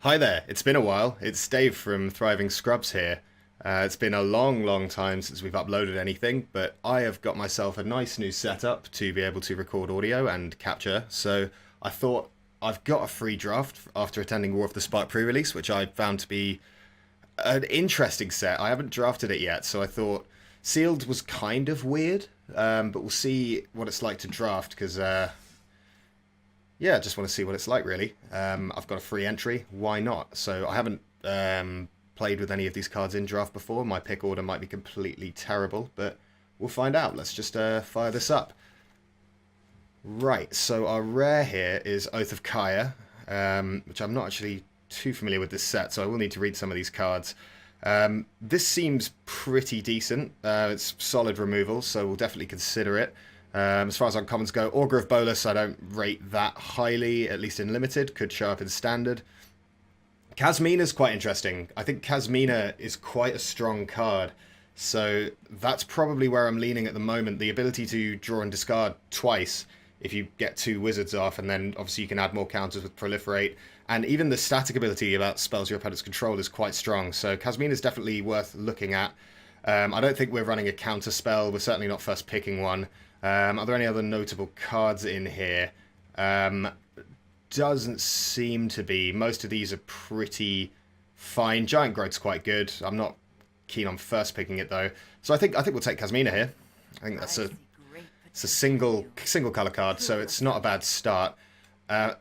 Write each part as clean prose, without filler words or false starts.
Hi there, it's been a while. It's Dave from Thriving Scrubs here. It's been a long, long time since we've uploaded anything, but I have got myself a nice new setup to be able to record audio and capture. So I thought I've got a free draft after attending War of the Spark pre-release, which I found to be an interesting set. I haven't drafted it yet, so I thought Sealed was kind of weird, but we'll see what it's like to draft because yeah, just want to see what it's like, really. I've got a free entry. Why not? So I haven't played with any of these cards in draft before. My pick order might be completely terrible, but we'll find out. Let's just fire this up. Right, so our rare here is Oath of Kaya, which I'm not actually too familiar with this set, so I will need to read some of these cards. This seems pretty decent. It's solid removal, so we'll definitely consider it. As far as uncommons go, Augur of Bolus I don't rate that highly, at least in limited. Could show up in standard. Kasmina's quite interesting. I think Kasmina is quite a strong card, so that's probably where I'm leaning at the moment. The ability to draw and discard twice if you get two wizards off, and then obviously you can add more counters with Proliferate, and even the static ability about spells your opponents control is quite strong, so Kasmina is definitely worth looking at. I don't think we're running a counter spell. We're certainly not first picking one. Are there any other notable cards in here? Doesn't seem to be. Most of these are pretty fine. Giant Growth's quite good. I'm not keen on first picking it though. So I think we'll take Kasmina here. I think that's it's a single color card, so it's not a bad start.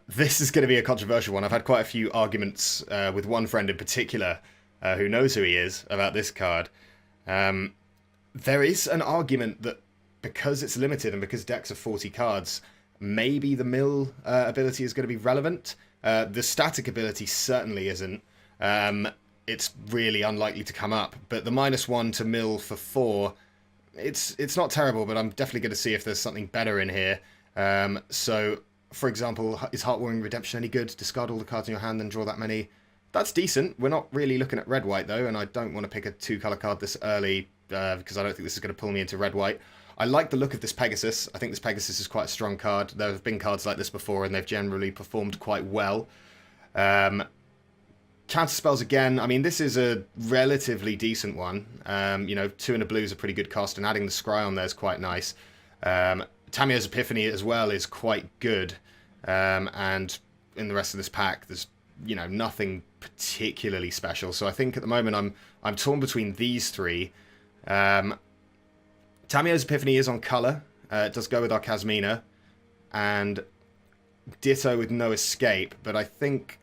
This is going to be a controversial one. I've had quite a few arguments with one friend in particular who knows who he is about this card. There is an argument that because it's limited and because decks are 40 cards, maybe the mill ability is going to be relevant. The static ability certainly isn't. It's really unlikely to come up, but the -1 to mill for 4, it's not terrible, but I'm definitely going to see if there's something better in here. So, for example, is Heartwarming Redemption any good? Discard all the cards in your hand and draw that many. That's decent. We're not really looking at red-white, though, and I don't want to pick a 2-color card this early because I don't think this is going to pull me into red-white. I like the look of this Pegasus. I think this Pegasus is quite a strong card. There have been cards like this before, and they've generally performed quite well. Counter spells again. I mean, this is a relatively decent one. 2 and a blue is a pretty good cost, and adding the Scry on there is quite nice. Tamiyo's Epiphany as well is quite good. And in the rest of this pack, there's nothing particularly special. So I think at the moment I'm torn between these three. Tamiyo's Epiphany is on colour. It does go with our Kasmina. And ditto with No Escape. But I think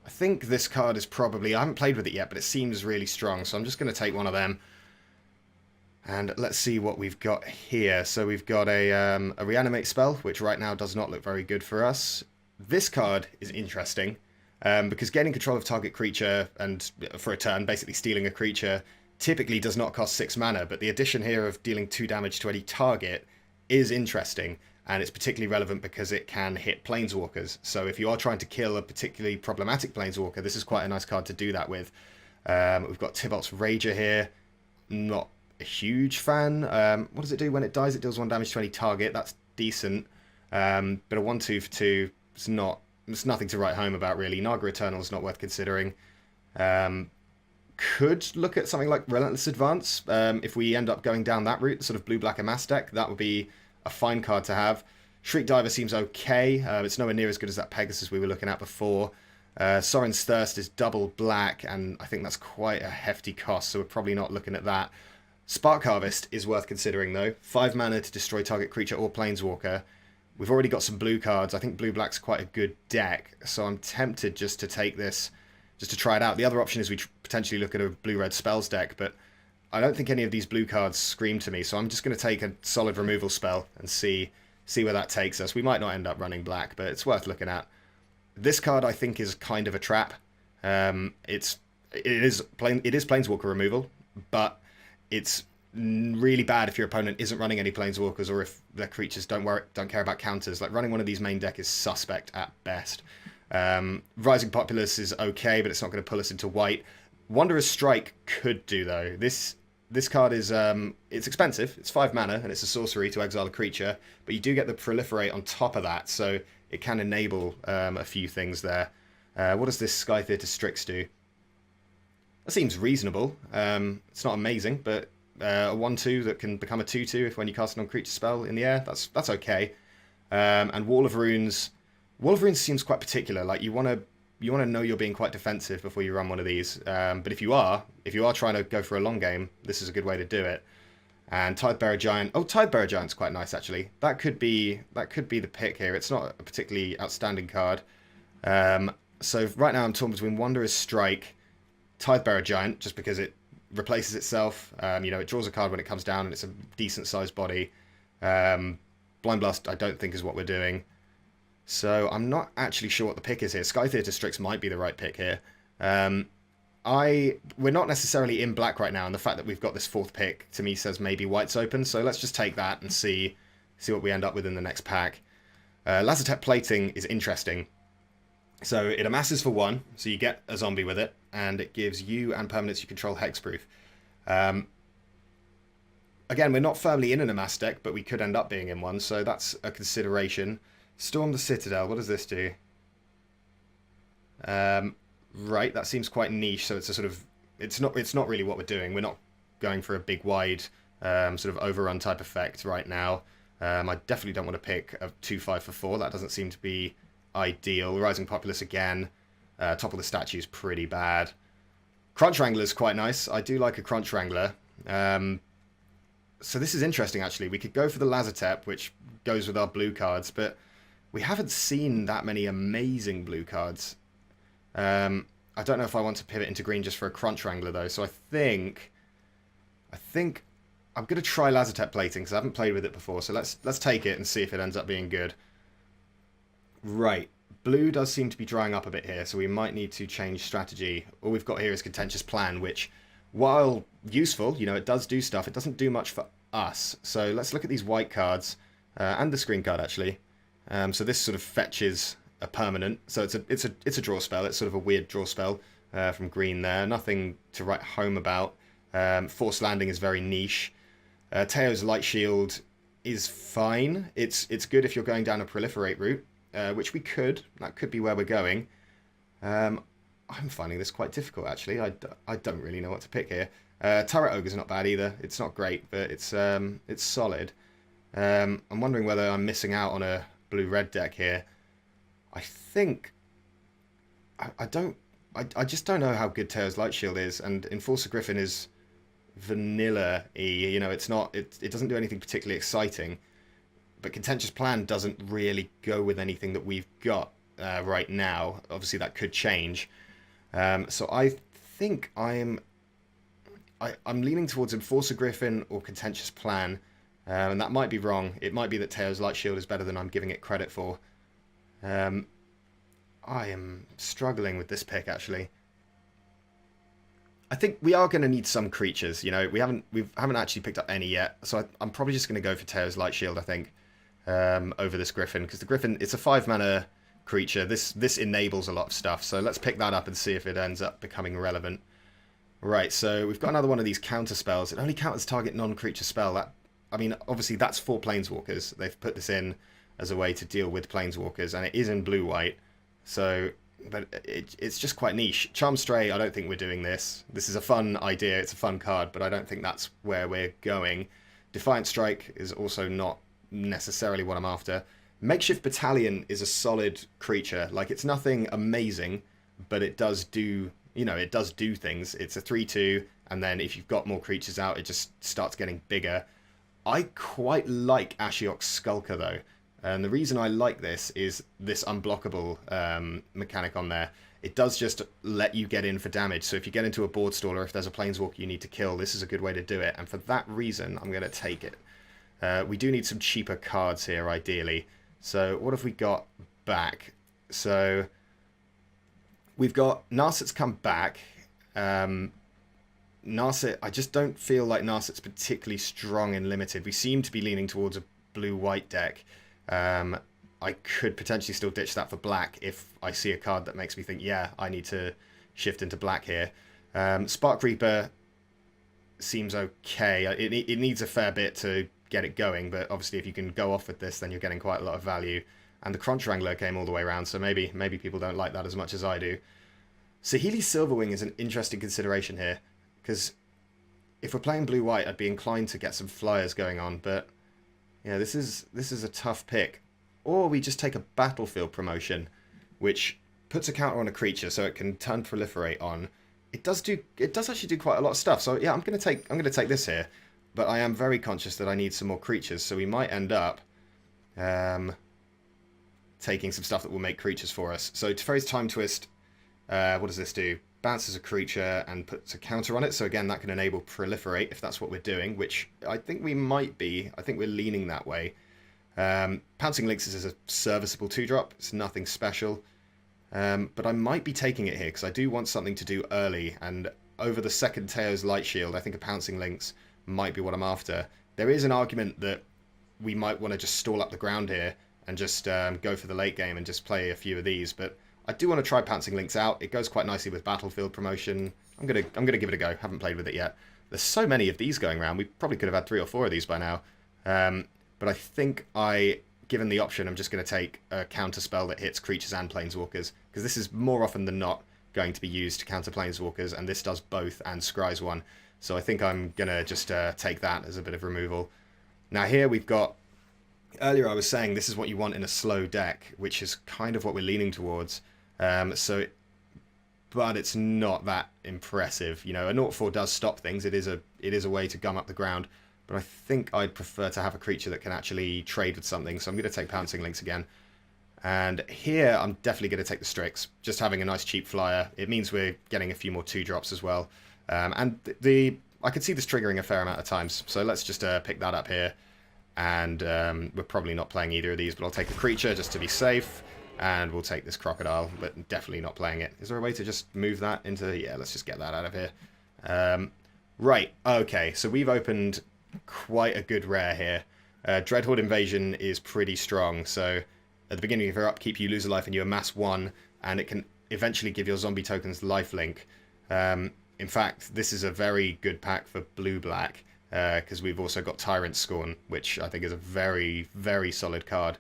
this card is probably... I haven't played with it yet, but it seems really strong. So I'm just going to take one of them. And let's see what we've got here. So we've got a Reanimate spell, which right now does not look very good for us. This card is interesting. Because gaining control of target creature and for a turn, basically stealing a creature, typically does not cost 6 mana, but the addition here of dealing 2 damage to any target is interesting, and it's particularly relevant because it can hit Planeswalkers. So if you are trying to kill a particularly problematic Planeswalker, this is quite a nice card to do that with. We've got Tybalt's Rager here. Not a huge fan. What does it do? When it dies, it deals 1 damage to any target. That's decent. But a 1/2 for 2, it's nothing to write home about, really. Naga Eternal is not worth considering. Could look at something like Relentless Advance. If we end up going down that route, sort of blue-black Amass deck, that would be a fine card to have. Shriek Diver seems okay. It's nowhere near as good as that Pegasus we were looking at before. Sorin's Thirst is double black, and I think that's quite a hefty cost, so we're probably not looking at that. Spark Harvest is worth considering, though. 5 mana to destroy target creature or Planeswalker. We've already got some blue cards. I think blue-black's quite a good deck, so I'm tempted just to take this, just to try it out. The other option is we potentially look at a blue-red spells deck, but I don't think any of these blue cards scream to me, so I'm just going to take a solid removal spell and see where that takes us. We might not end up running black, but it's worth looking at. This card, I think, is kind of a trap. It is Planeswalker removal, but it's really bad if your opponent isn't running any Planeswalkers or if their creatures don't care about counters. Like, running one of these main deck is suspect at best. Rising Populace is okay, but it's not going to pull us into white. Wanderer's Strike could do, though. This card is it's expensive. It's 5 mana, and it's a sorcery to exile a creature, but you do get the Proliferate on top of that, so it can enable a few things there. What does this Sky Theatre Strix do? That seems reasonable. It's not amazing, but a 1/2 that can become a 2/2 if when you cast a non-creature spell in the air, that's okay. And Wall of Runes. Wall of Runes seems quite particular. Like you want to know you're being quite defensive before you run one of these. But if you are trying to go for a long game, this is a good way to do it. And Tidebearer Giant. Oh, Tidebearer Giant's quite nice actually. That could be the pick here. It's not a particularly outstanding card. So right now I'm torn between Wanderer's Strike, Tidebearer Giant, just because it replaces itself. It draws a card when it comes down and it's a decent sized body. Blind Blast I don't think is what we're doing. So I'm not actually sure what the pick is here. Sky Theatre Strix might be the right pick here. We're not necessarily in black right now, and the fact that we've got this 4th pick to me says maybe white's open. So let's just take that and see what we end up with in the next pack. Lazotep Plating is interesting. So it amasses for 1, so you get a zombie with it, and it gives you and permanents you control hexproof. Again, we're not firmly in an amass deck, but we could end up being in one, so that's a consideration. Storm the Citadel, what does this do? Right, that seems quite niche, so it's a sort of... It's not really what we're doing. We're not going for a big, wide, sort of overrun type effect right now. I definitely don't want to pick a 2/5 for 4. That doesn't seem to be ideal. Rising Populace again. Top of the Statue is pretty bad. Crunch Wrangler is quite nice. I do like a Crunch Wrangler. So this is interesting, actually. We could go for the Lazotep, which goes with our blue cards, but we haven't seen that many amazing blue cards. I don't know if I want to pivot into green just for a Crunch Wrangler, though. So I think I'm going to try Lazotep Plating, because I haven't played with it before. So let's take it and see if it ends up being good. Right. Blue does seem to be drying up a bit here, so we might need to change strategy. All we've got here is Contentious Plan, which, while useful, it does do stuff. It doesn't do much for us. So let's look at these white cards, and the screen card, actually. So this sort of fetches a permanent. So it's a draw spell. It's sort of a weird draw spell from green there. Nothing to write home about. Forced Landing is very niche. Teo's Light Shield is fine. It's good if you're going down a Proliferate route, which we could. That could be where we're going. I'm finding this quite difficult, actually. I don't really know what to pick here. Turret Ogre's not bad either. It's not great, but it's solid. I'm wondering whether I'm missing out on a blue-red deck here. I think... I just don't know how good Teo's Light Shield is, and Enforcer Griffin is vanilla-y. It's not... It doesn't do anything particularly exciting. But Contentious Plan doesn't really go with anything that we've got right now. Obviously, that could change. So I think I'm leaning towards Enforcer Griffin or Contentious Plan. And that might be wrong. It might be that Teo's Light Shield is better than I'm giving it credit for. I am struggling with this pick, actually. I think we are going to need some creatures. We haven't actually picked up any yet. So I'm probably just going to go for Teo's Light Shield, I think, over this Griffin, because the Griffin, it's a 5-mana creature. This enables a lot of stuff. So let's pick that up and see if it ends up becoming relevant. Right, so we've got another one of these counter spells. It only counters target non-creature spell. Obviously that's for Planeswalkers. They've put this in as a way to deal with Planeswalkers, and it is in blue-white. So, but it's just quite niche. Charm Stray, I don't think we're doing this. This is a fun idea. It's a fun card, but I don't think that's where we're going. Defiant Strike is also not necessarily what I'm after. Makeshift Battalion is a solid creature. Like, it's nothing amazing, but it does do... it does do things. It's a 3/2, and then if you've got more creatures out, it just starts getting bigger. I quite like Ashiok's Skulker, though. And the reason I like this is this unblockable mechanic on there. It does just let you get in for damage. So if you get into a board stall or if there's a Planeswalker you need to kill, this is a good way to do it. And for that reason, I'm going to take it. We do need some cheaper cards here, ideally. So what have we got back? So... we've got Narset's come back. Narset, I just don't feel like Narset's particularly strong in limited. We seem to be leaning towards a blue-white deck. I could potentially still ditch that for black if I see a card that makes me think, yeah, I need to shift into black here. Spark Reaper seems okay. It needs a fair bit to get it going, but obviously if you can go off with this, then you're getting quite a lot of value. and the Crunch Wrangler came all the way around, so maybe people don't like that as much as I do. Saheeli Silverwing is an interesting consideration here, because if we're playing blue-white, I'd be inclined to get some flyers going on, but yeah, this is a tough pick. Or we just take a battlefield promotion, which puts a counter on a creature so it can turn proliferate on. It does actually do quite a lot of stuff. So yeah, I'm gonna take this here, but I am very conscious that I need some more creatures, so we might end up taking some stuff that will make creatures for us. So Teferi's Time Twist, what does this do? Bounces a creature and puts a counter on it. So again, that can enable proliferate if that's what we're doing, which I think we might be. I think we're leaning that way. Pouncing Lynx is a serviceable 2-drop. It's nothing special. But I might be taking it here because I do want something to do early. And over the second Teo's Light Shield, I think a Pouncing Lynx might be what I'm after. There is an argument that we might want to just stall up the ground here and just go for the late game and just play a few of these. But I do want to try Pouncing Lynx out. It goes quite nicely with Battlefield promotion. I'm gonna give it a go. Haven't played with it yet. There's so many of these going around. We probably could have had 3 or 4 of these by now. But I think given the option, I'm just going to take a counter spell that hits creatures and planeswalkers, because this is more often than not going to be used to counter planeswalkers, and this does both and scries one. So I think I'm going to just take that as a bit of removal. Now here we've got, earlier I was saying this is what you want in a slow deck, which is kind of what we're leaning towards. But it's not that impressive. You know, a 0-4 does stop things. It is a way to gum up the ground. But I think I'd prefer to have a creature that can actually trade with something. So I'm going to take Pouncing Lynx again. And here I'm definitely going to take the Strix. Just having a nice cheap flyer. It means we're getting a few more 2-drops as well. And I could see this triggering a fair amount of times. So let's just pick that up here. And we're probably not playing either of these, but I'll take a creature just to be safe. And we'll take this Crocodile, but definitely not playing it. Is there a way to just move that into... Yeah, let's just get that out of here. Right, okay, so we've opened quite a good rare here. Dreadhorde Invasion is pretty strong, so at the beginning of your upkeep you lose a life and you amass 1, and it can eventually give your zombie tokens lifelink. In fact, this is a very good pack for blue-black, because we've also got Tyrant Scorn, which I think is a very, very solid card.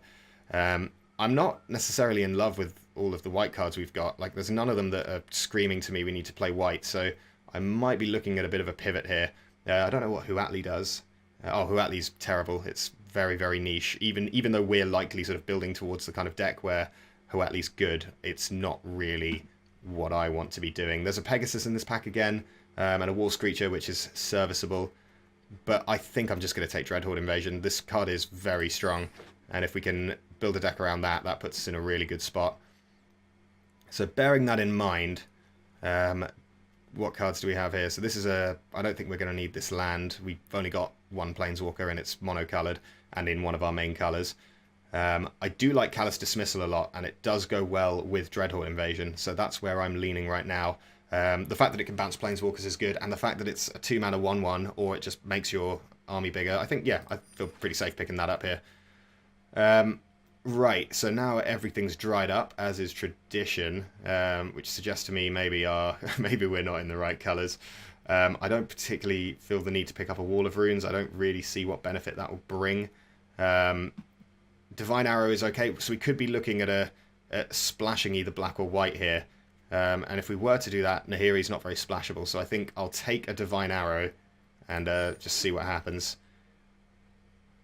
I'm not necessarily in love with all of the white cards we've got. Like, there's none of them that are screaming to me we need to play white, so I might be looking at a bit of a pivot here. I don't know what Huatli does. Huatli's terrible. It's very, very niche. Even though we're likely sort of building towards the kind of deck where Huatli's good, it's not really what I want to be doing. There's a Pegasus in this pack again, and a Wall Screecher, which is serviceable. But I think I'm just going to take Dreadhorde Invasion. This card is very strong, and if we can build a deck around that, that puts us in a really good spot. So bearing that in mind, what cards do we have here? So this is I don't think we're going to need this land. We've only got 1 Planeswalker and it's mono-coloured and in one of our main colours. I do like Callous Dismissal a lot, and it does go well with Dreadhorde Invasion, so that's where I'm leaning right now. The fact that it can bounce Planeswalkers is good, and the fact that it's a 2-mana 1/1, or it just makes your army bigger, I think, yeah, I feel pretty safe picking that up here. Right, so now everything's dried up, as is tradition, which suggests to me maybe we're not in the right colours. I don't particularly feel the need to pick up a Wall of Runes. I don't really see what benefit that will bring. Divine Arrow is okay, so we could be looking at splashing either black or white here. And if we were to do that, Nahiri's not very splashable, so I think I'll take a Divine Arrow and just see what happens.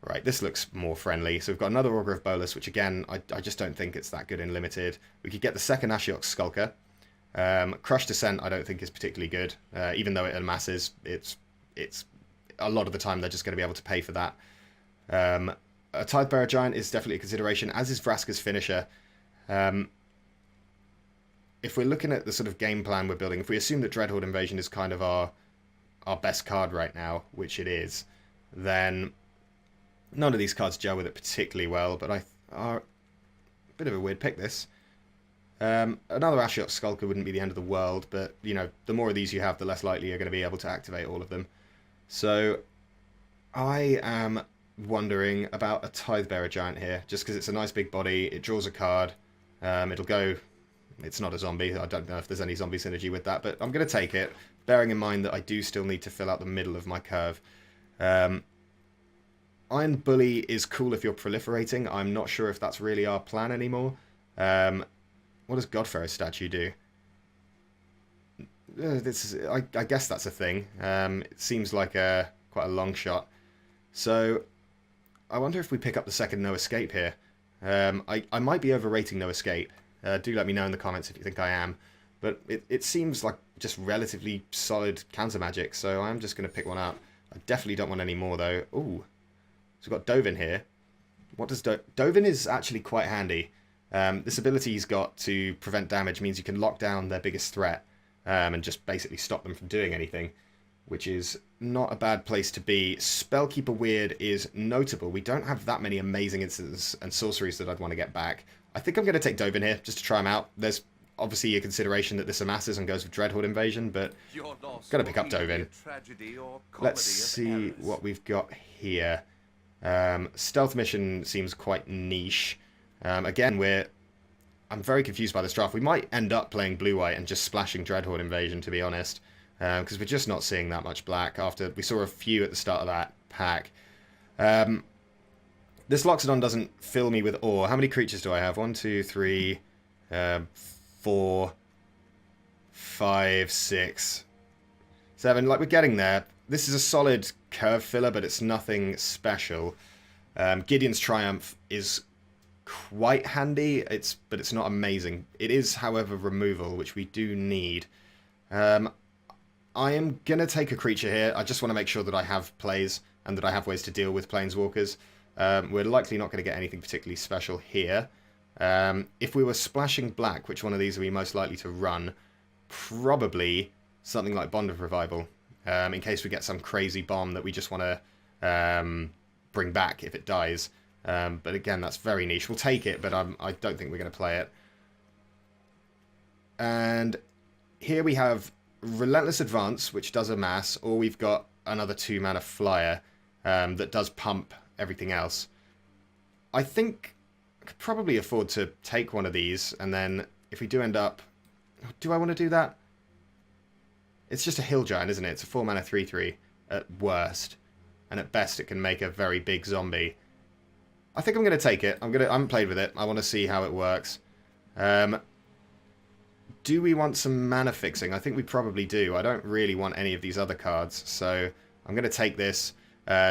Right, this looks more friendly. So we've got another Augur of Bolas, which again, I just don't think it's that good in Limited. We could get the second Ashiok Skulker. Crush Descent I don't think is particularly good. Even though it amasses, it's a lot of the time they're just going to be able to pay for that. A Tidebearer Giant is definitely a consideration, as is Vraska's Finisher. If we're looking at the sort of game plan we're building, if we assume that Dreadhorde Invasion is kind of our best card right now, which it is, then none of these cards gel with it particularly well, but are a bit of a weird pick, this. Another Ashiok Skulker wouldn't be the end of the world, but, you know, the more of these you have, the less likely you're going to be able to activate all of them. So, I am wondering about a Tidebearer Giant here, just because it's a nice big body, it draws a card, it'll go... It's not a zombie, I don't know if there's any zombie synergy with that, but I'm going to take it, bearing in mind that I do still need to fill out the middle of my curve. Iron Bully is cool if you're proliferating. I'm not sure if that's really our plan anymore. What does Godfarrow statue do? I guess that's a thing. It seems like quite a long shot. So I wonder if we pick up the second No Escape here. I might be overrating No Escape. Do let me know in the comments if you think I am. But it seems like just relatively solid counter magic, so I'm just going to pick one up. I definitely don't want any more, though. Ooh. So we've got Dovin here. What does Dovin is actually quite handy. This ability he's got to prevent damage means you can lock down their biggest threat and just basically stop them from doing anything, which is not a bad place to be. Spellkeeper Weird is notable. We don't have that many amazing instances and sorceries that I'd want to get back. I think I'm going to take Dovin here just to try him out. There's obviously a consideration that this amasses and goes with Dreadhorde Invasion, but got to pick up Dovin. Let's see what we've got here. Stealth Mission seems quite niche. Again, I'm very confused by this draft. We might end up playing blue-white and just splashing Dreadhorde Invasion, to be honest, because we're just not seeing that much black after we saw a few at the start of that pack. This Loxodon doesn't fill me with awe. How many creatures do I have? 1, 2, 3, 4, 5, 6, 7. Like, we're getting there. This is a solid curve filler, but it's nothing special. Gideon's Triumph is quite handy, but it's not amazing. It is, however, removal, which we do need. I am going to take a creature here. I just want to make sure that I have plays and that I have ways to deal with Planeswalkers. We're likely not going to get anything particularly special here. If we were splashing black, which one of these are we most likely to run? Probably something like Bond of Revival, in case we get some crazy bomb that we just want to bring back if it dies. But again, that's very niche. We'll take it, but I don't think we're going to play it. And here we have Relentless Advance, which does amass, or we've got another 2-mana flyer that does pump everything else. I think I could probably afford to take one of these, and then if we do end up... Do I want to do that? It's just a Hill Giant, isn't it? It's a 4-mana 3/3 at worst, and at best it can make a very big zombie. I think I'm going to take it. I haven't played with it. I want to see how it works. Do we want some mana fixing? I think we probably do. I don't really want any of these other cards, so I'm going to take this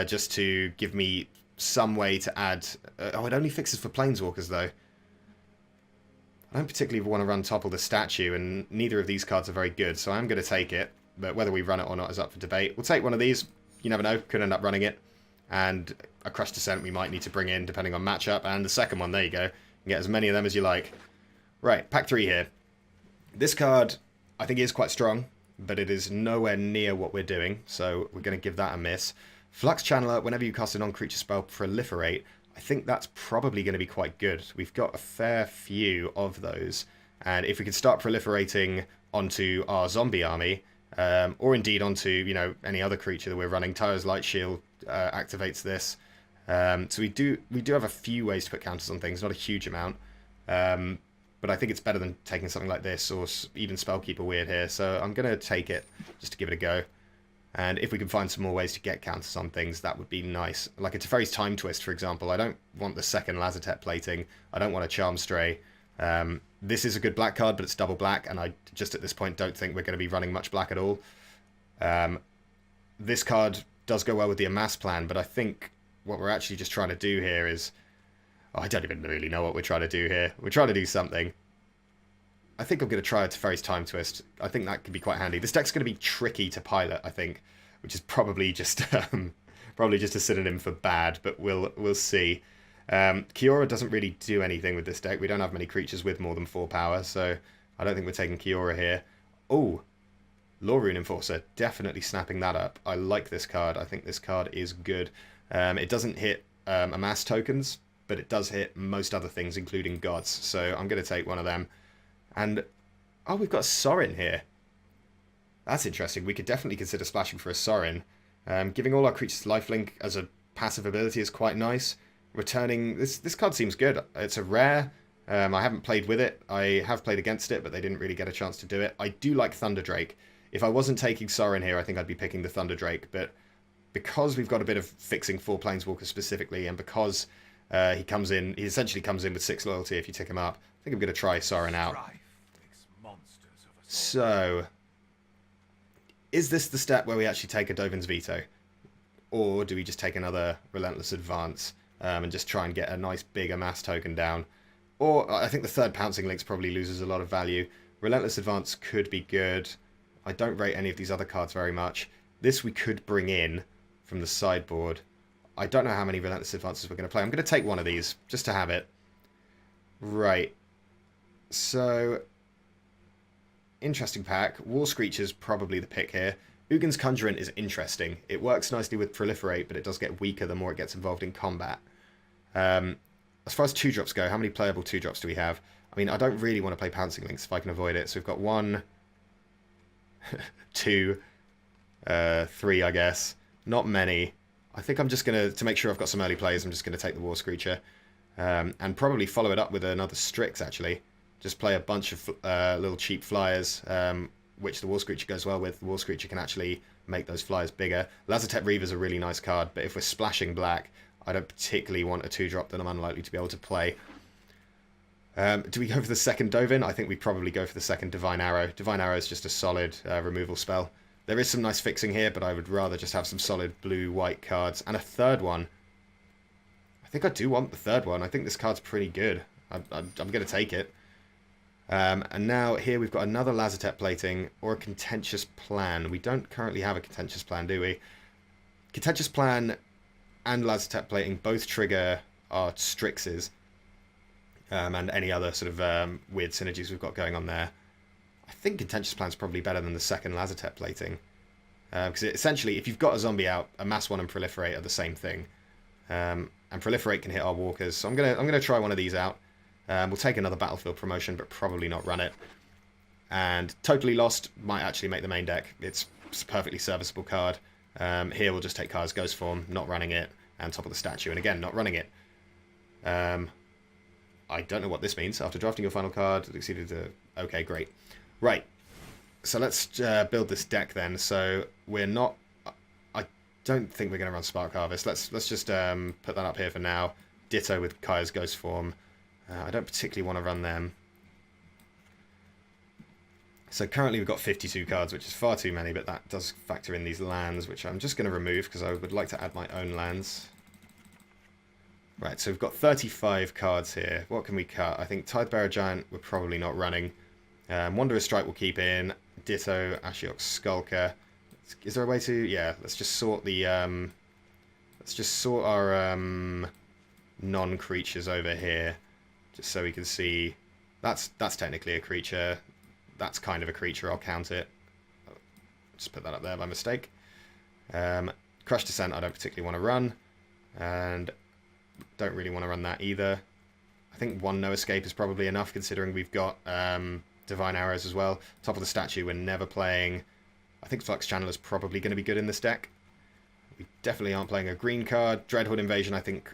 just to give me some way to add... oh, it only fixes for Planeswalkers, though. I don't particularly want to run Topple the Statue, and neither of these cards are very good, so I'm going to take it. But whether we run it or not is up for debate. We'll take one of these. You never know. Could end up running it. And a Crushed Descent we might need to bring in, depending on matchup. And the second one, there you go. You can get as many of them as you like. Right, pack 3 here. This card, I think, is quite strong, but it is nowhere near what we're doing, so we're going to give that a miss. Flux Channeler, whenever you cast a non-creature spell, proliferate. I think that's probably going to be quite good. We've got a fair few of those, and if we could start proliferating onto our zombie army, or indeed onto, you know, any other creature that we're running, Tyro's Light Shield activates this. So we do have a few ways to put counters on things, not a huge amount. But I think it's better than taking something like this, or even Spellkeeper Weird here. So I'm going to take it, just to give it a go. And if we can find some more ways to get counters on things, that would be nice. Like a Teferi's Time Twist, for example. I don't want the second Lazotep plating. I don't want a Charm Stray. This is a good black card, but it's double black, and I just at this point don't think we're going to be running much black at all. This card does go well with the Amass plan, but I think what we're actually just trying to do here is... Oh, I don't even really know what we're trying to do here. We're trying to do something. I think I'm going to try a Teferi's Time Twist. I think that could be quite handy. This deck's going to be tricky to pilot, I think, which is probably just a synonym for bad, but we'll see. Kiora doesn't really do anything with this deck. We don't have many creatures with more than 4 power, so I don't think we're taking Kiora here. Oh, Lorune Enforcer, definitely snapping that up. I like this card. I think this card is good. It doesn't hit Amass tokens, but it does hit most other things, including gods. So I'm going to take one of them. And, oh, we've got Sorin here. That's interesting. We could definitely consider splashing for a Sorin. Giving all our creatures lifelink as a passive ability is quite nice. Returning... This card seems good. It's a rare. I haven't played with it. I have played against it, but they didn't really get a chance to do it. I do like Thunder Drake. If I wasn't taking Sorin here, I think I'd be picking the Thunder Drake, but because we've got a bit of fixing for Planeswalkers specifically, and because he essentially comes in with 6 loyalty if you tick him up, I think I'm going to try Sorin out. So, is this the step where we actually take a Dovin's Veto? Or do we just take another Relentless Advance and just try and get a nice big amass token down? Or I think the third Pouncing Lynx probably loses a lot of value. Relentless Advance could be good. I don't rate any of these other cards very much. This we could bring in from the sideboard. I don't know how many Relentless Advances we're going to play. I'm going to take one of these, just to have it. Right. So, interesting pack. War Screecher's probably the pick here. Ugin's Conjurant is interesting. It works nicely with Proliferate, but it does get weaker the more it gets involved in combat. As far as 2-drops go, how many playable 2-drops do we have? I mean, I don't really want to play Pouncing Lynx if I can avoid it. So we've got 1, 2, 3, I guess. Not many. I think I'm just going to make sure I've got some early plays, I'm just going to take the War Screecher. And probably follow it up with another Strix, actually. Just play a bunch of little cheap flyers, which the War Screecher goes well with. The War Screecher can actually make those flyers bigger. Lazotep Reaver's a really nice card, but if we're splashing black, I don't particularly want a 2-drop that I'm unlikely to be able to play. Do we go for the second Dovin? I think we probably go for the second Divine Arrow. Divine Arrow is just a solid removal spell. There is some nice fixing here, but I would rather just have some solid blue-white cards. And a third one. I think I do want the third one. I think this card's pretty good. I'm going to take it. And now here we've got another Lazotep Plating or a Contentious Plan. We don't currently have a Contentious Plan, do we? Contentious Plan and Lazotep Plating both trigger our Strixes. And any other sort of weird synergies we've got going on there. I think Contentious Plan's probably better than the second Lazotep Plating. Because essentially, if you've got a zombie out, Amass 1 and Proliferate are the same thing. And Proliferate can hit our walkers. So I'm gonna try one of these out. We'll take another Battlefield promotion, but probably not run it. And Totally Lost might actually make the main deck. It's a perfectly serviceable card. Here we'll just take Kaya's Ghost Form, not running it, and Top of the Statue, and again, not running it. I don't know what this means. After drafting your final card, it exceeded the... Okay, great. Right. So let's build this deck then. So we're not... I don't think we're going to run Spark Harvest. Let's just put that up here for now. Ditto with Kaya's Ghost Form. I don't particularly want to run them. So currently we've got 52 cards, which is far too many, but that does factor in these lands, which I'm just going to remove because I would like to add my own lands. Right, so we've got 35 cards here. What can we cut? I think Tidebearer Giant we're probably not running. Wanderer's Strike we'll keep in. Ditto, Ashiok Skulker. Is there a way to... Yeah, let's just sort the... let's just sort our non-creatures over here. Just so we can see... That's technically a creature. That's kind of a creature, I'll count it. Just put that up there by mistake. Crush Descent I don't particularly want to run. And... don't really want to run that either. I think 1 No Escape is probably enough, considering we've got Divine Arrows as well. Top of the Statue we're never playing. I think Flux Channel is probably going to be good in this deck. We definitely aren't playing a green card. Dreadhorde Invasion I think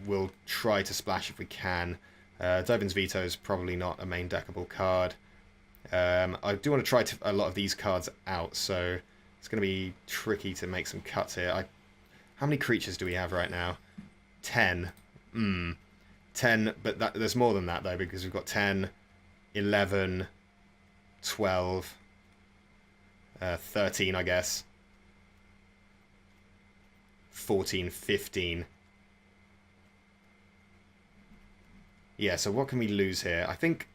we'll try to splash if we can. Dovin's Veto is probably not a main deckable card. I do want to try a lot of these cards out, so it's going to be tricky to make some cuts here. How many creatures do we have right now? 10. 10, but there's more than that, though, because we've got 10, 11, 12, 13, I guess. 14, 15. Yeah, so what can we lose here? I think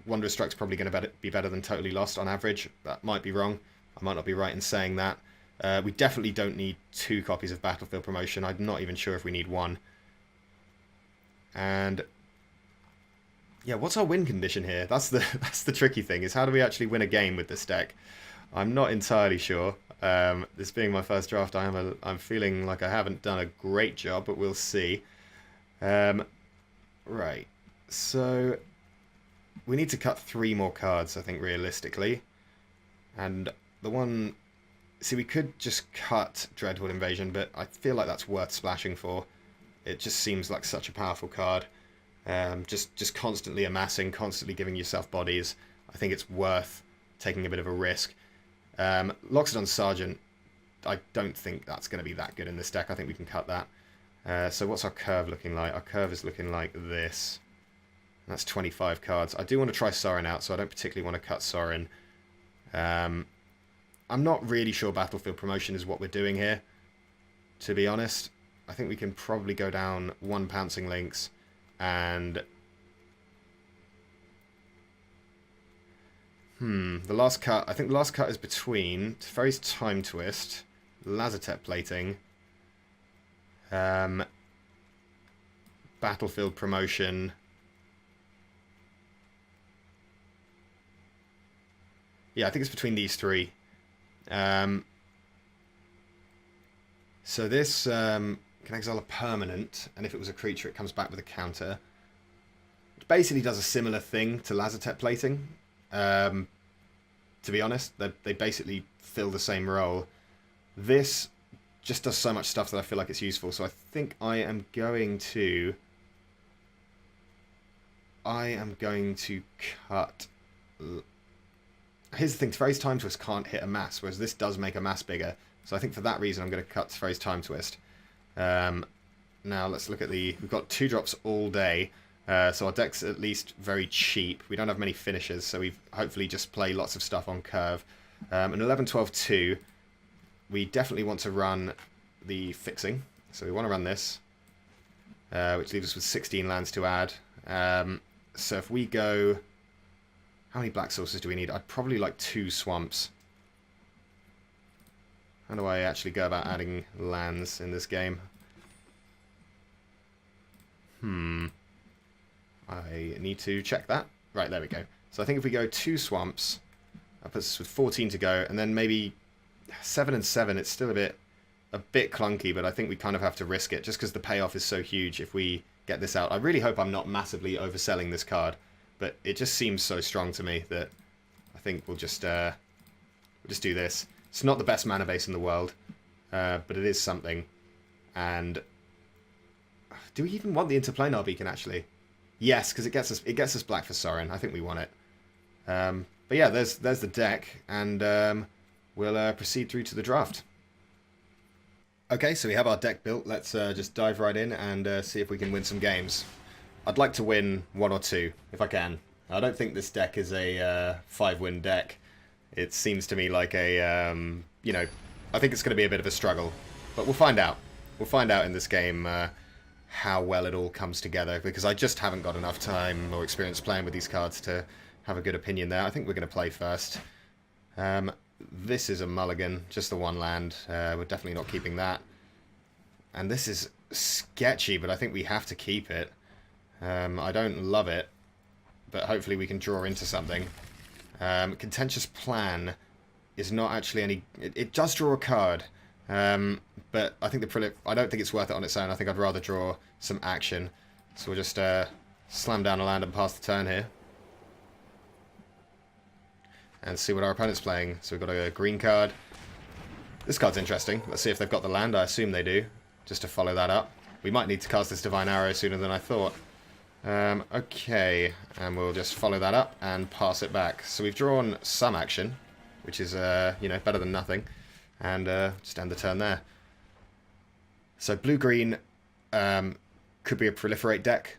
Wanderer's Strike's probably going to be better than Totally Lost on average. That might be wrong. I might not be right in saying that. We definitely don't need 2 copies of Battlefield Promotion. I'm not even sure if we need 1. And yeah, what's our win condition here? That's the tricky thing, is how do we actually win a game with this deck? I'm not entirely sure. This being my first draft, I'm feeling like I haven't done a great job, but we'll see. Right, so we need to cut 3 more cards, I think, realistically. And the one... See, we could just cut Dreadhorde Invasion, but I feel like that's worth splashing for. It just seems like such a powerful card. Just constantly amassing, constantly giving yourself bodies. I think it's worth taking a bit of a risk. Loxodon Sergeant, I don't think that's going to be that good in this deck. I think we can cut that. So what's our curve looking like? Our curve is looking like this. That's 25 cards. I do want to try Sorin out, so I don't particularly want to cut Sorin. I'm not really sure Battlefield Promotion is what we're doing here, to be honest. I think we can probably go down 1 Pouncing Lynx and... the last cut, I think the last cut is between Teferi's Time Twist, Lazotep Plating, Battlefield Promotion. Yeah, I think it's between these three. So this can exile a permanent, and if it was a creature, it comes back with a counter. It basically does a similar thing to Lazotep Plating. To be honest, they basically fill the same role. This just does so much stuff that I feel like it's useful, so I think I am going to cut... Here's the thing, Teferi's Time Twist can't hit a mass, whereas this does make a mass bigger. So I think for that reason I'm going to cut Teferi's Time Twist. Now let's look at the... We've got 2-drops all day. So our deck's at least very cheap. We don't have many finishers, so we hopefully just play lots of stuff on curve. An 11-12-2, we definitely want to run the Fixing. So we want to run this, which leaves us with 16 lands to add. So if we go... How many black sources do we need? I'd probably like 2 swamps. How do I actually go about adding lands in this game? I need to check that. Right, there we go. So I think if we go 2 swamps, that puts us with 14 to go, and then maybe 7 and 7, it's still a bit clunky, but I think we kind of have to risk it, just because the payoff is so huge if we get this out. I really hope I'm not massively overselling this card, but it just seems so strong to me that I think we'll just do this. It's not the best mana base in the world, but it is something. And do we even want the Interplanar Beacon, actually? Yes, because it gets us black for Sorin. I think we want it. But yeah, there's the deck, and we'll proceed through to the draft. Okay, so we have our deck built. Let's just dive right in and see if we can win some games. I'd like to win 1 or 2, if I can. I don't think this deck is a 5-win deck. It seems to me like a, you know, I think it's going to be a bit of a struggle. But we'll find out. We'll find out in this game how well it all comes together, because I just haven't got enough time or experience playing with these cards to have a good opinion there. I think we're going to play first. This is a mulligan, just the 1 land. We're definitely not keeping that. And this is sketchy, but I think we have to keep it. I don't love it, but hopefully we can draw into something. Contentious Plan is not actually any... It does draw a card, but I think I don't think it's worth it on its own. I think I'd rather draw some action. So we'll just slam down a land and pass the turn here. And see what our opponent's playing. So we've got a green card. This card's interesting. Let's see if they've got the land. I assume they do, just to follow that up. We might need to cast this Divine Arrow sooner than I thought. Okay, and we'll just follow that up and pass it back. So we've drawn some action, which is, you know, better than nothing. And just end the turn there. So blue-green could be a Proliferate deck.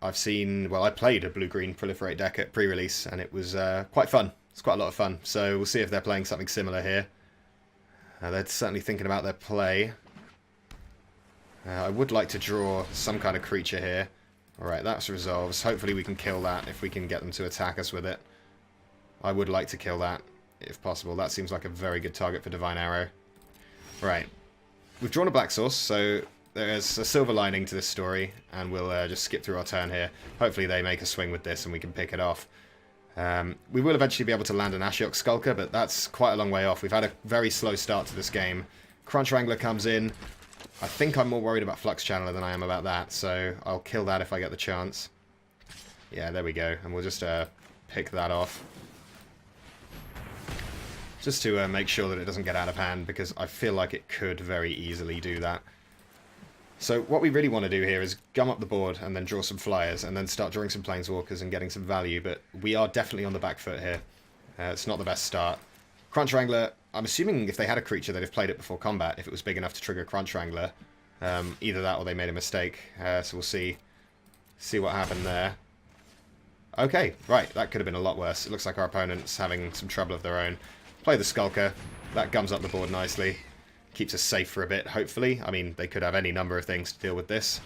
I've seen... Well, I played a blue-green Proliferate deck at pre-release, and it was quite fun. It's quite a lot of fun. So we'll see if they're playing something similar here. They're certainly thinking about their play. I would like to draw some kind of creature here. Alright, that's resolves. Hopefully we can kill that if we can get them to attack us with it. I would like to kill that, if possible. That seems like a very good target for Divine Arrow. Right. We've drawn a black source, so there's a silver lining to this story, and we'll just skip through our turn here. Hopefully they make a swing with this and we can pick it off. We will eventually be able to land an Ashiok Skulker, but that's quite a long way off. We've had a very slow start to this game. Crunch Wrangler comes in. I think I'm more worried about Flux Channeler than I am about that, so I'll kill that if I get the chance. Yeah, there we go, and we'll just pick that off. Just to make sure that it doesn't get out of hand, because I feel like it could very easily do that. So what we really want to do here is gum up the board and then draw some flyers, and then start drawing some Planeswalkers and getting some value, but we are definitely on the back foot here. It's not the best start. Crunch Wrangler, I'm assuming if they had a creature, they'd have played it before combat, if it was big enough to trigger Crunch Wrangler. Either that or they made a mistake. So we'll see what happened there. Okay, right, that could have been a lot worse. It looks like our opponent's having some trouble of their own. Play the Skulker. That gums up the board nicely. Keeps us safe for a bit, hopefully. I mean, they could have any number of things to deal with this.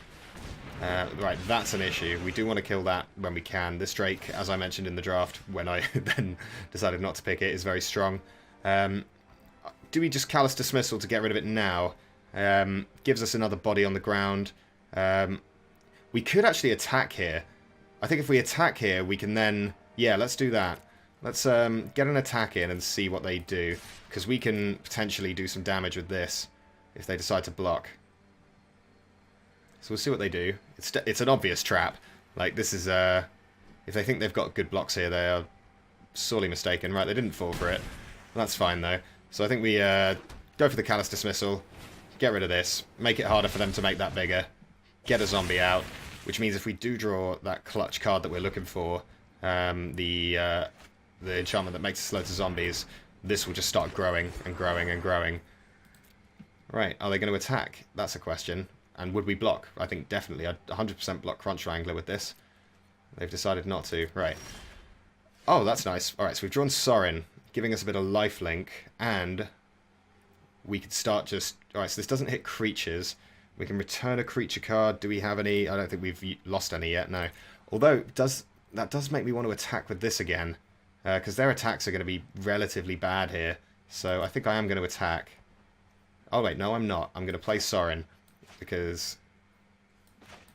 Right, that's an issue. We do want to kill that when we can. This Drake, as I mentioned in the draft, when I then decided not to pick it, is very strong. Do we just Callous Dismissal to get rid of it now? Gives us another body on the ground. We could actually attack here. I think if we attack here, we can then... Yeah, let's do that. Let's get an attack in and see what they do. Because we can potentially do some damage with this if they decide to block. So we'll see what they do. It's an obvious trap. Like, this is... if they think they've got good blocks here, they are sorely mistaken. Right, they didn't fall for it. That's fine, though. So I think we go for the Callous Dismissal. Get rid of this. Make it harder for them to make that bigger. Get a zombie out. Which means if we do draw that clutch card that we're looking for, the enchantment that makes us slow to zombies, this will just start growing and growing and growing. Right, are they going to attack? That's a question. And would we block? I think definitely. I'd 100% block Crunch Wrangler with this. They've decided not to. Right. Oh, that's nice. Alright, so we've drawn Sorin, giving us a bit of lifelink, and we could start just... Alright, so this doesn't hit creatures. We can return a creature card. Do we have any? I don't think we've lost any yet, no. Although, that does make me want to attack with this again. Because their attacks are going to be relatively bad here. So I think I am going to attack. Oh wait, no I'm not. I'm going to play Sorin. Because...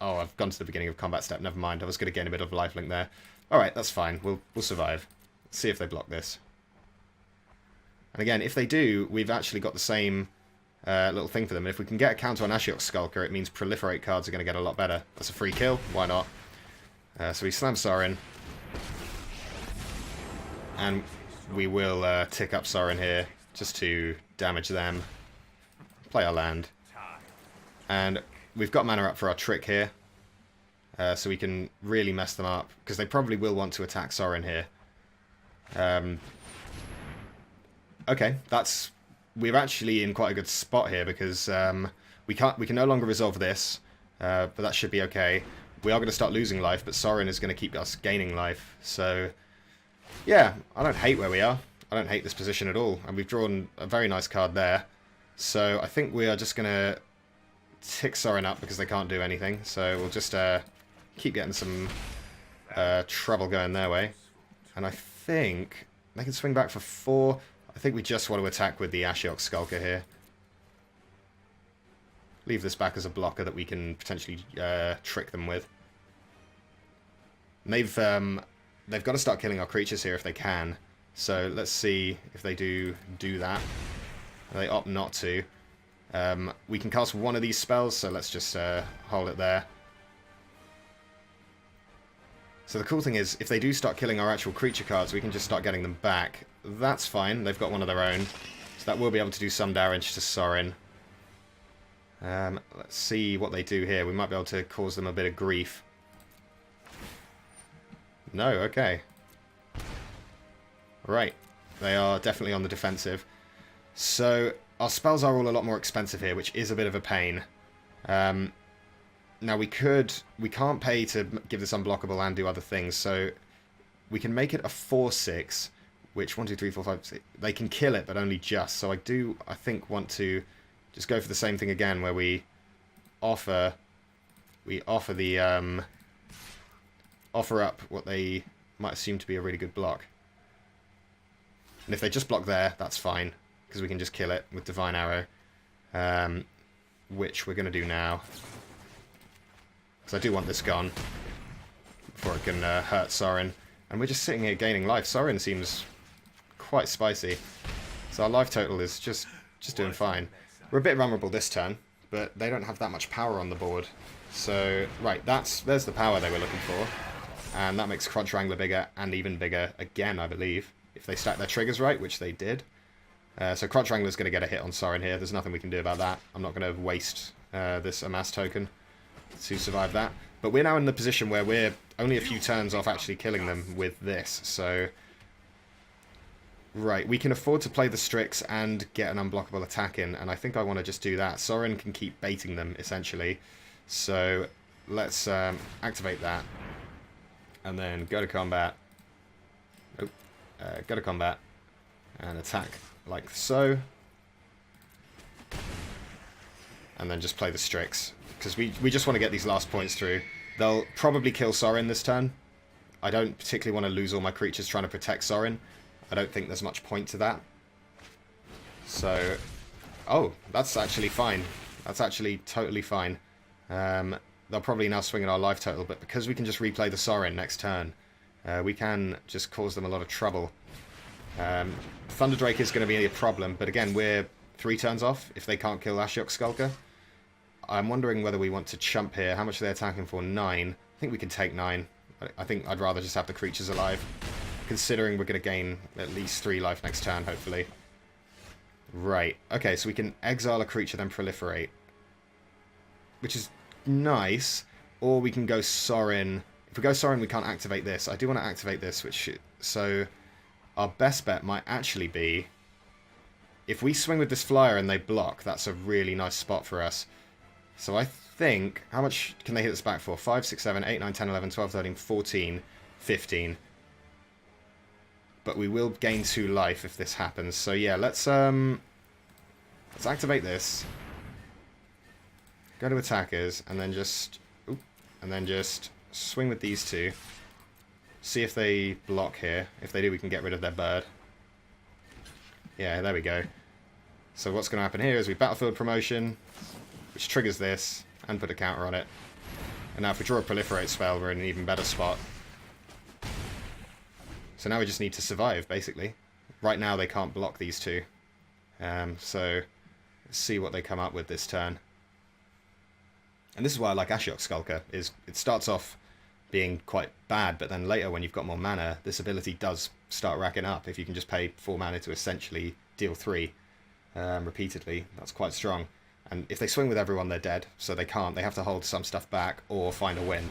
Oh, I've gone to the beginning of combat step. Never mind. I was going to gain a bit of lifelink there. Alright, that's fine. We'll survive. Let's see if they block this. And again, if they do, we've actually got the same... little thing for them. And if we can get a counter on Ashiok Skulker, it means Proliferate cards are going to get a lot better. That's a free kill. Why not? So we slam Sorin. And we will tick up Sorin here just to damage them. Play our land. And we've got mana up for our trick here. So we can really mess them up. Because they probably will want to attack Sorin here. Okay, that's... We're actually in quite a good spot here because we can no longer resolve this, but that should be okay. We are going to start losing life, but Sorin is going to keep us gaining life. So, yeah, I don't hate where we are. I don't hate this position at all. And we've drawn a very nice card there. So I think we are just going to tick Sorin up because they can't do anything. So we'll just keep getting some trouble going their way. And I think they can swing back for 4... I think we just want to attack with the Ashiok Skulker here. Leave this back as a blocker that we can potentially trick them with. And they've got to start killing our creatures here if they can. So let's see if they do that. They opt not to. We can cast one of these spells, so let's just hold it there. So the cool thing is, if they do start killing our actual creature cards, we can just start getting them back. That's fine. They've got one of their own. So that will be able to do some damage to Sorin. Let's see what they do here. We might be able to cause them a bit of grief. No, okay. Right. They are definitely on the defensive. So our spells are all a lot more expensive here, which is a bit of a pain. Now we can't pay to give this unblockable and do other things, so we can make it a 4/6, which 1, 2, 3, 4, 5, 6, they can kill it, but only just. So I think want to just go for the same thing again, where we offer up what they might assume to be a really good block. And if they just block there, that's fine, because we can just kill it with Divine Arrow, which we're going to do now. Because I do want this gone before it can hurt Sorin. And we're just sitting here gaining life. Sorin seems quite spicy. So our life total is just doing fine. We're a bit vulnerable this turn, but they don't have that much power on the board. So, right, there's the power they were looking for. And that makes Crunch Wrangler bigger, and even bigger again, I believe. If they stack their triggers right, which they did. So Crunch Wrangler's going to get a hit on Sorin here. There's nothing we can do about that. I'm not going to waste this Amass token to survive that. But we're now in the position where we're only a few turns off actually killing them with this. So Right, we can afford to play the Strix and get an unblockable attack in, and I think I want to just do that. Sorin can keep baiting them, essentially. So let's activate that. And then go to combat. Nope. Go to combat. And attack like so. And then just play the Strix. Because we just want to get these last points through. They'll probably kill Sorin this turn. I don't particularly want to lose all my creatures trying to protect Sorin. I don't think there's much point to that. So, oh, that's actually fine. That's actually totally fine. They'll probably now swing at our life total, but because we can just replay the Sorin next turn, we can just cause them a lot of trouble. Thunderdrake is going to be a problem, but again, we're 3 turns off if they can't kill Ashiok Skulker. I'm wondering whether we want to chump here. How much are they attacking for? 9. I think we can take 9. I think I'd rather just have the creatures alive, considering we're going to gain at least 3 life next turn, hopefully. Right. Okay, so we can exile a creature, then proliferate. Which is nice. Or we can go Sorin. If we go Sorin, we can't activate this. I do want to activate this, so our best bet might actually be... If we swing with this flyer and they block, that's a really nice spot for us. So I think... How much can they hit us back for? 5, 6, 7, 8, 9, 10, 11, 12, 13, 14, 15... But we will gain 2 life if this happens. So yeah, let's activate this. Go to attackers and then just swing with these 2. See if they block here. If they do, we can get rid of their bird. Yeah, there we go. So what's going to happen here is we battlefield promotion, which triggers this, and put a counter on it. And now if we draw a proliferate spell, we're in an even better spot. So now we just need to survive, basically. Right now they can't block these 2. So let's see what they come up with this turn. And this is why I like Ashiok Skulker, is it starts off being quite bad, but then later when you've got more mana, this ability does start racking up. If you can just pay 4 mana to essentially deal 3 repeatedly, that's quite strong. And if they swing with everyone, they're dead, so they can't. They have to hold some stuff back or find a win.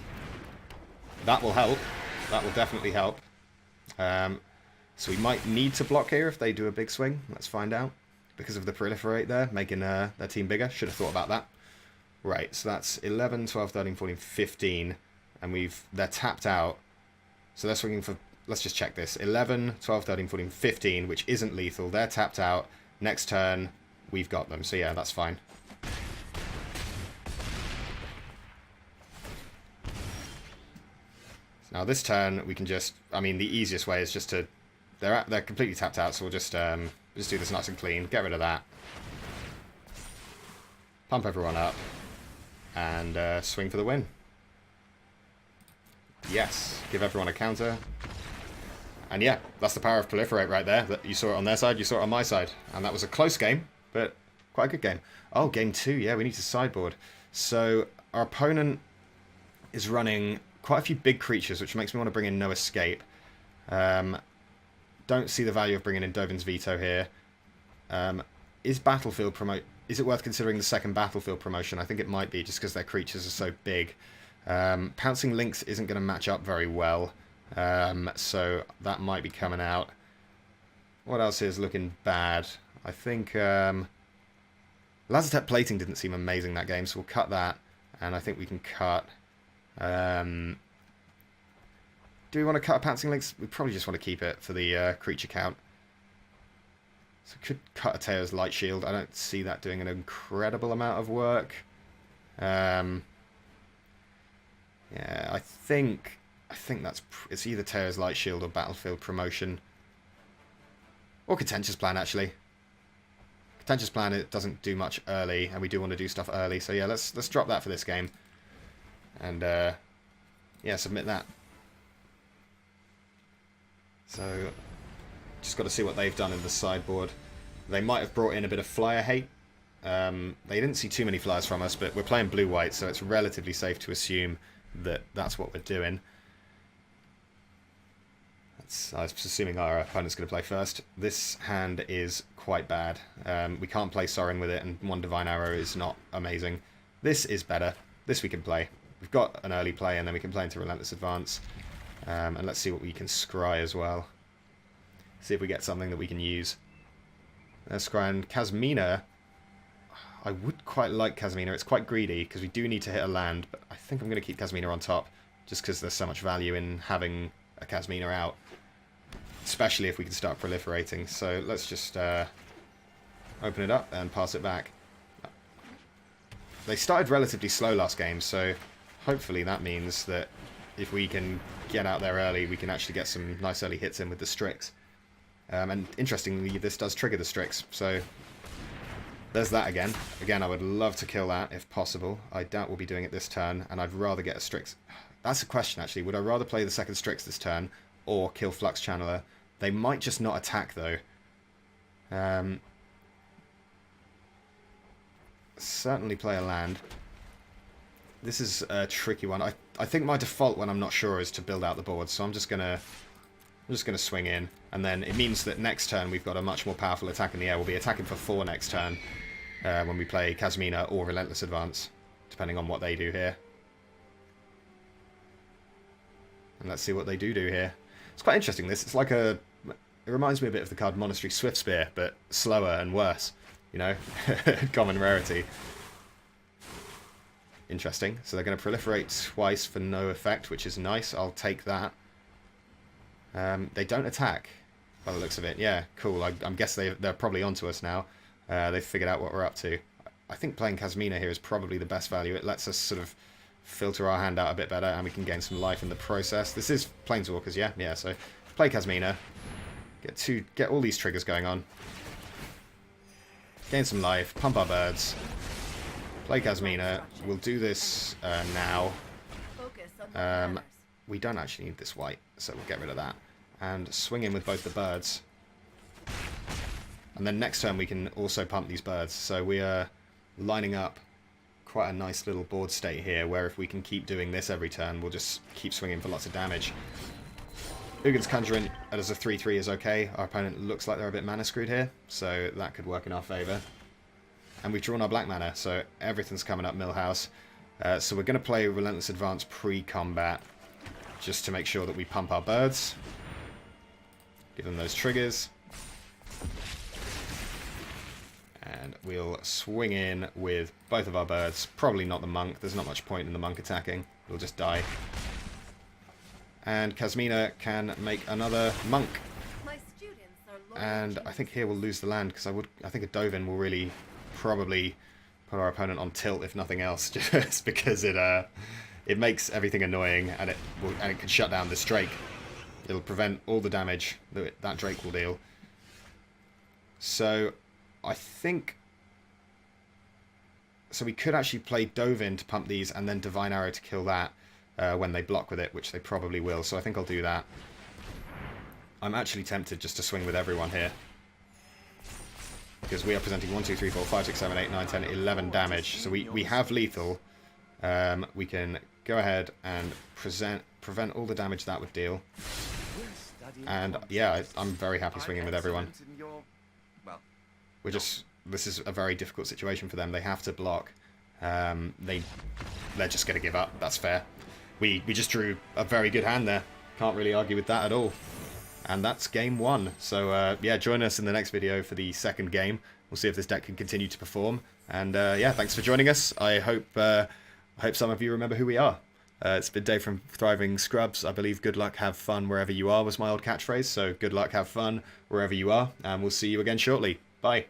That will help. That will definitely help. So we might need to block here if they do a big swing. Let's find out. Because of the proliferate there, making their team bigger. Should have thought about that. Right, so that's 11, 12, 13, 14, 15. And they're tapped out. So they're swinging for... Let's just check this. 11, 12, 13, 14, 15, which isn't lethal. They're tapped out. Next turn, we've got them. So yeah, that's fine. Now this turn, we can just... I mean, the easiest way is just to... They're completely tapped out, so we'll just do this nice and clean. Get rid of that. Pump everyone up. And swing for the win. Yes. Give everyone a counter. And yeah, that's the power of proliferate right there. You saw it on their side, you saw it on my side. And that was a close game, but quite a good game. Oh, game 2. Yeah, we need to sideboard. So our opponent is running quite a few big creatures, which makes me want to bring in No Escape. Don't see the value of bringing in Dovin's Veto here. Is it worth considering the second Battlefield promotion? I think it might be, just because their creatures are so big. Pouncing Lynx isn't going to match up very well, so that might be coming out. What else is looking bad? I think Lazotep Plating didn't seem amazing that game, so we'll cut that, and I think we can cut... do we want to cut a Pouncing Lynx? We probably just want to keep it for the creature count. So we could cut Atea's Light Shield. I don't see that doing an incredible amount of work. Yeah, I think it's either Tea's Light Shield or Battlefield Promotion. Or Contentious Plan, actually. Contentious Plan, it doesn't do much early, and we do want to do stuff early. So yeah, let's drop that for this game. And yeah, submit that. So just got to see what they've done in the sideboard. They might have brought in a bit of flyer hate. They didn't see too many flyers from us, but we're playing blue-white, so it's relatively safe to assume that that's what we're doing. I was assuming our opponent's going to play first. This hand is quite bad. We can't play Sorin with it, and one Divine Arrow is not amazing. This is better. This we can play. We've got an early play, and then we can play into Relentless Advance. And let's see what we can scry as well. See if we get something that we can use. Let's grind Kasmina. I would quite like Kasmina. It's quite greedy because we do need to hit a land, but I think I'm going to keep Kasmina on top just because there's so much value in having a Kasmina out, especially if we can start proliferating. So let's just open it up and pass it back. They started relatively slow last game, so hopefully that means that if we can get out there early, we can actually get some nice early hits in with the Strix. And interestingly, this does trigger the Strix, so there's that again. Again, I would love to kill that if possible. I doubt we'll be doing it this turn, and I'd rather get a Strix. That's a question, actually. Would I rather play the second Strix this turn or kill Flux Channeler? They might just not attack, though. Certainly play a land. This is a tricky one. I think my default when I'm not sure is to build out the board, so I'm just gonna swing in, and then it means that next turn we've got a much more powerful attack in the air. We'll be attacking for 4 next turn when we play Kasmina or Relentless Advance, depending on what they do here. And let's see what they do here. It's quite interesting. It's like it reminds me a bit of the card Monastery Swiftspear, but slower and worse. You know, common rarity. Interesting. So they're going to proliferate twice for no effect, which is nice. I'll take that. They don't attack, by the looks of it. Yeah, cool. I'm guessing they're probably onto us now. They've figured out what we're up to. I think playing Kasmina here is probably the best value. It lets us sort of filter our hand out a bit better, and we can gain some life in the process. This is Planeswalkers, yeah? Yeah, so play Kasmina. Get all these triggers going on. Gain some life, pump our birds. Play Kasmina. We'll do this now. We don't actually need this white, so we'll get rid of that. And swing in with both the birds. And then next turn we can also pump these birds. So we are lining up quite a nice little board state here, where if we can keep doing this every turn, we'll just keep swinging for lots of damage. Ugin's Conjuring as a 3-3 is okay. Our opponent looks like they're a bit mana screwed here, so that could work in our favour. And we've drawn our black mana, so everything's coming up Millhouse. So we're going to play Relentless Advance pre-combat, just to make sure that we pump our birds. Give them those triggers. And we'll swing in with both of our birds. Probably not the monk. There's not much point in the monk attacking. We'll just die. And Kasmina can make another monk. And I think here we'll lose the land, because I think a Dovin will really probably put our opponent on tilt, if nothing else, just because it makes everything annoying, and it can shut down this Drake. It'll prevent all the damage that Drake will deal. So I think we could actually play Dovin to pump these, and then Divine Arrow to kill that when they block with it, which they probably will. So I think I'll do that. I'm actually tempted just to swing with everyone here, because we are presenting 1, 2, 3, 4, 5, 6, 7, 8, 9, 10, 11 damage. So we have lethal. We can go ahead and prevent all the damage that would deal. And yeah, I'm very happy swinging with everyone. This is a very difficult situation for them. They have to block. They're just going to give up. That's fair. We just drew a very good hand there. Can't really argue with that at all. And that's game 1. So yeah, join us in the next video for the second game. We'll see if this deck can continue to perform. And yeah, thanks for joining us. I hope some of you remember who we are. It's been Dave from Thriving Scrubs. I believe good luck, have fun wherever you are was my old catchphrase. So good luck, have fun wherever you are. And we'll see you again shortly. Bye.